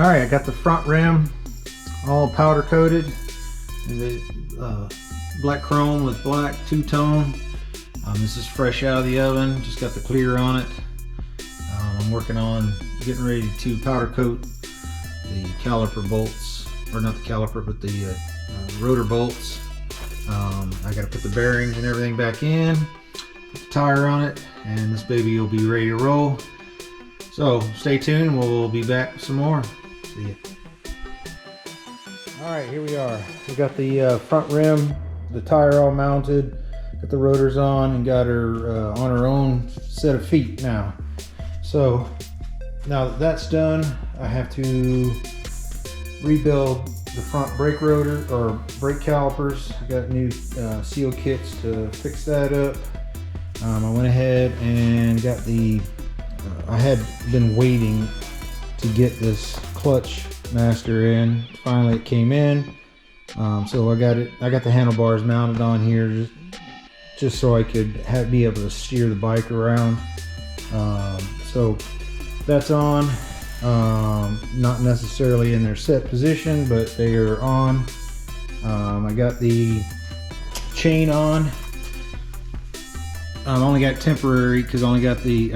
Alright, I got the front rim all powder coated. The black chrome with black two-tone. This is fresh out of the oven, just got the clear on it. I'm working on getting ready to powder coat the caliper bolts, or not the caliper, but the rotor bolts. I got to put the bearings and everything back in, put the tire on it, and this baby will be ready to roll. So stay tuned, we'll be back with some more. See ya. Alright, here we are. We got the front rim, the tire all mounted, got the rotors on, and got her on her own set of feet now. So now that that's done, I have to rebuild the front brake rotor or brake calipers. I got new seal kits to fix that up. I went ahead and got the I had been waiting to get this clutch master in. Finally it came in. So I got the handlebars mounted on here just so I could be able to steer the bike around. So that's on. Not necessarily in their set position, but they are on. I got the chain on. I've only got temporary because I got the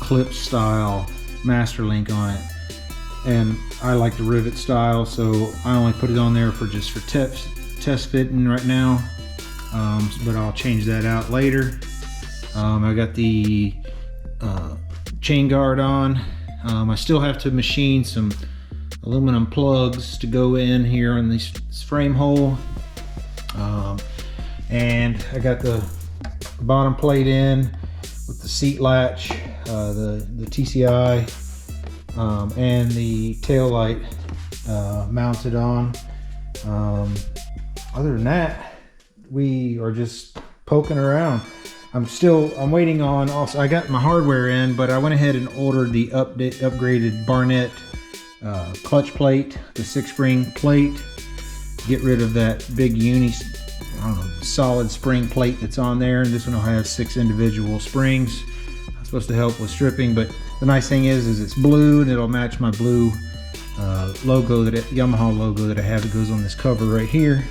clip style master link on it, and I like the rivet style, so I only put it on there for test fitting right now. But I'll change that out later. I got the chain guard on. I still have to machine some aluminum plugs to go in here in this frame hole. And I got the bottom plate in with the seat latch, the TCI, and the tail light mounted on. Other than that, we are just poking around. I'm waiting on, also I got my hardware in, but I went ahead and ordered the upgraded Barnett clutch plate, the 6-spring plate. Get rid of that big solid spring plate that's on there, and this one will have 6 individual springs. It's supposed to help with stripping, but the nice thing is it's blue, and it'll match my blue logo, Yamaha logo that I have that goes on this cover right here.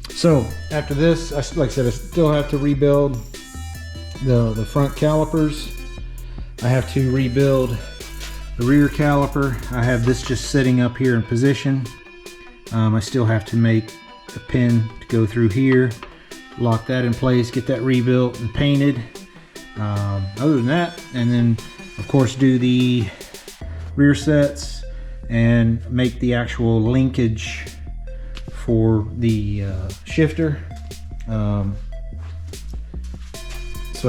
So after this, like I said, I still have to rebuild the front calipers. I have to rebuild the rear caliper. I have this just sitting up here in position. I still have to make a pin to go through here, lock that in place, get that rebuilt and painted. Other than that, and then of course do the rear sets and make the actual linkage for the shifter. So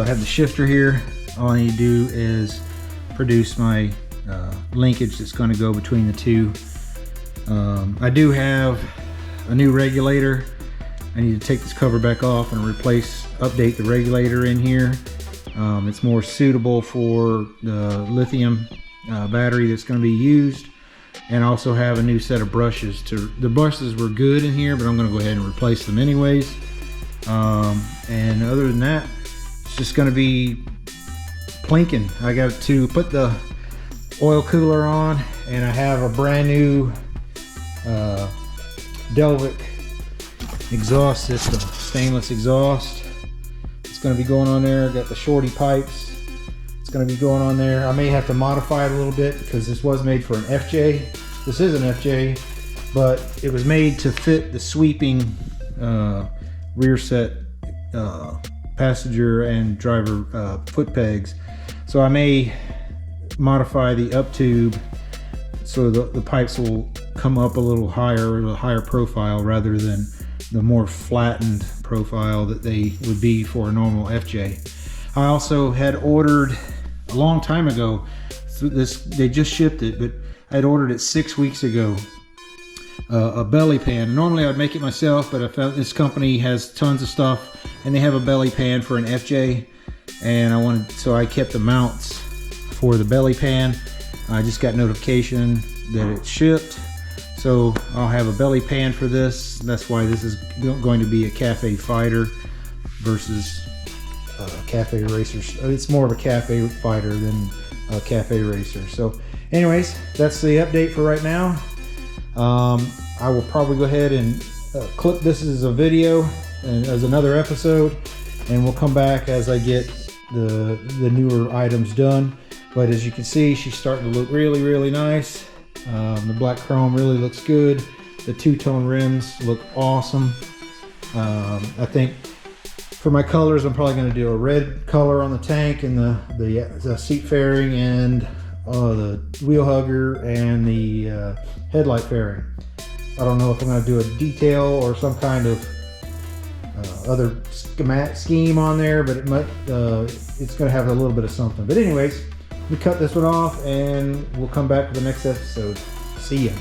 I have the shifter here. All I need to do is produce my linkage that's going to go between the two. I do have a new regulator. I need to take this cover back off and update the regulator in here. It's more suitable for the lithium battery that's going to be used. And I also have a new set of brushes. The brushes were good in here, but I'm going to go ahead and replace them anyways. And other than that, it's just going to be plinking. I got to put the oil cooler on, and I have a brand new Delvic exhaust system, stainless exhaust. It's going to be going on there. Got the shorty pipes. It's going to be going on there. I may have to modify it a little bit because this was made for an FJ. This is an FJ, but it was made to fit the sweeping rear set passenger and driver foot pegs. So I may modify the up tube so the pipes will come up a little higher profile rather than the more flattened profile that they would be for a normal FJ. I also had ordered a long time ago, they just shipped it, but I had ordered it 6 weeks ago, a belly pan. Normally I'd make it myself, but I found this company has tons of stuff, and they have a belly pan for an FJ, and so I kept the mounts for the belly pan. I just got notification that it shipped, so I'll have a belly pan for this. That's why this is going to be a Cafe Fighter versus Cafe Racer. It's more of a Cafe Fighter than a Cafe Racer. So Anyways, that's the update for right now. I will probably go ahead and clip this as a video and as another episode, and we'll come back as I get the newer items done. But as you can see, she's starting to look really nice. The black chrome really looks good. The two-tone rims look awesome. I think for my colors, I'm probably going to do a red color on the tank and the seat fairing and the wheel hugger and the headlight fairing. I don't know if I'm going to do a detail or some kind of other scheme on there, but it might. It's going to have a little bit of something. But anyways, we cut this one off and we'll come back to the next episode. See ya.